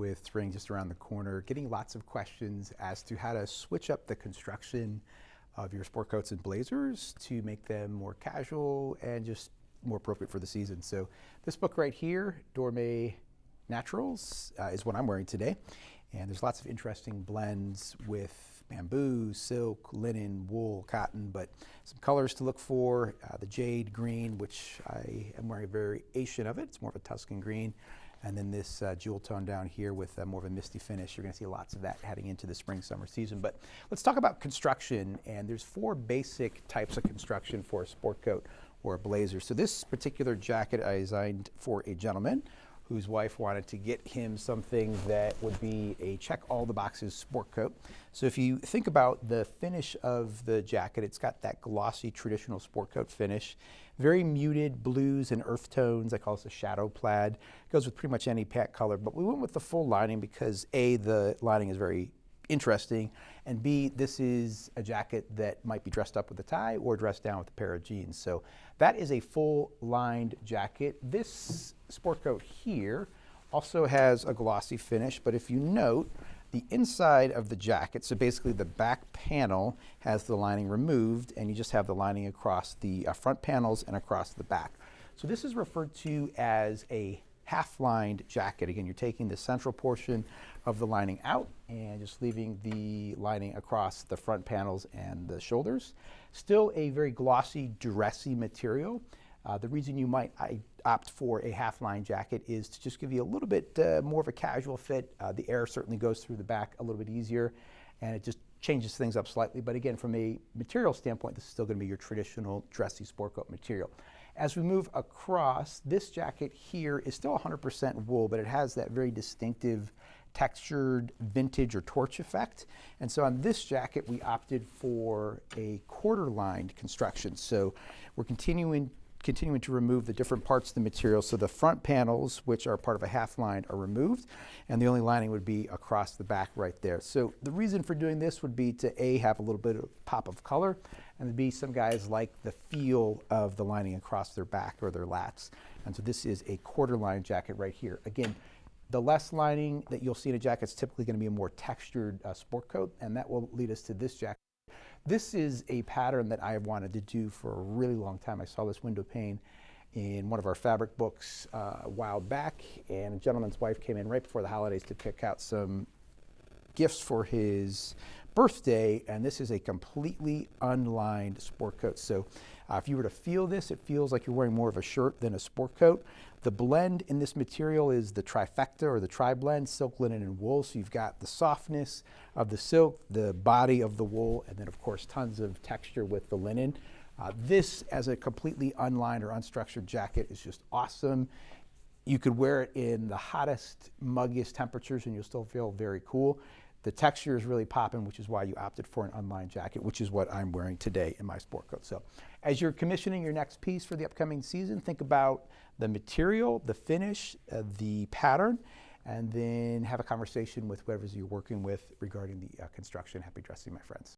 with spring just around the corner, getting lots of questions as to how to switch up the construction of your sport coats and blazers to make them more casual and just more appropriate for the season. So this book right here, Dorme Naturals, is what I'm wearing today. And there's lots of interesting blends with bamboo, silk, linen, wool, cotton, but some colors to look for. The jade green, which I am wearing a variation of it. It's more of a Tuscan green. And then this jewel tone down here with more of a misty finish. You're going to see lots of that heading into the spring summer season. But let's talk about construction. And there's 4 basic types of construction for a sport coat or a blazer. So this particular jacket I designed for a gentleman whose wife wanted to get him something that would be a check all the boxes sport coat. So if you think about the finish of the jacket, it's got that glossy traditional sport coat finish, very muted blues and earth tones. I call this a shadow plaid. It goes with pretty much any pack color, but we went with the full lining because A, the lining is very interesting, and B, this is a jacket that might be dressed up with a tie or dressed down with a pair of jeans. So that is a full lined jacket. This sport coat here also has a glossy finish, but if you note, the inside of the jacket, so basically the back panel has the lining removed and you just have the lining across the front panels and across the back. So this is referred to as a half-lined jacket. Again, you're taking the central portion of the lining out and just leaving the lining across the front panels and the shoulders. Still a very glossy, dressy material. The reason you might opt for a half-line jacket is to just give you a little bit more of a casual fit. The air certainly goes through the back a little bit easier, and it just changes things up slightly. But again, from a material standpoint, this is still going to be your traditional dressy sport coat material. As we move across, this jacket here is still 100% wool, but it has that very distinctive textured vintage or torch effect. And so on this jacket, we opted for a quarter-lined construction. So we're continuing to remove the different parts of the material. So the front panels, which are part of a half line, are removed, and the only lining would be across the back right there. So the reason for doing this would be to A, have a little bit of pop of color, and B, some guys like the feel of the lining across their back or their lats. And so this is a quarter line jacket right here. Again, the less lining that you'll see in a jacket is typically going to be a more textured sport coat, and that will lead us to this jacket. This is a pattern that I have wanted to do for a really long time. I saw this window pane in one of our fabric books a while back, and a gentleman's wife came in right before the holidays to pick out some gifts for his birthday, and this is a completely unlined sport coat. So if you were to feel this, it feels like you're wearing more of a shirt than a sport coat. The blend in this material is the trifecta or the tri-blend, silk, linen, and wool. So you've got the softness of the silk, the body of the wool, and then of course tons of texture with the linen. This as a completely unlined or unstructured jacket is just awesome. You could wear it in the hottest, muggiest temperatures and you'll still feel very cool. The texture is really popping, which is why you opted for an unlined jacket, which is what I'm wearing today in my sport coat. So as you're commissioning your next piece for the upcoming season, think about the material, the finish, the pattern, and then have a conversation with whoever you're working with regarding the construction. Happy dressing, my friends.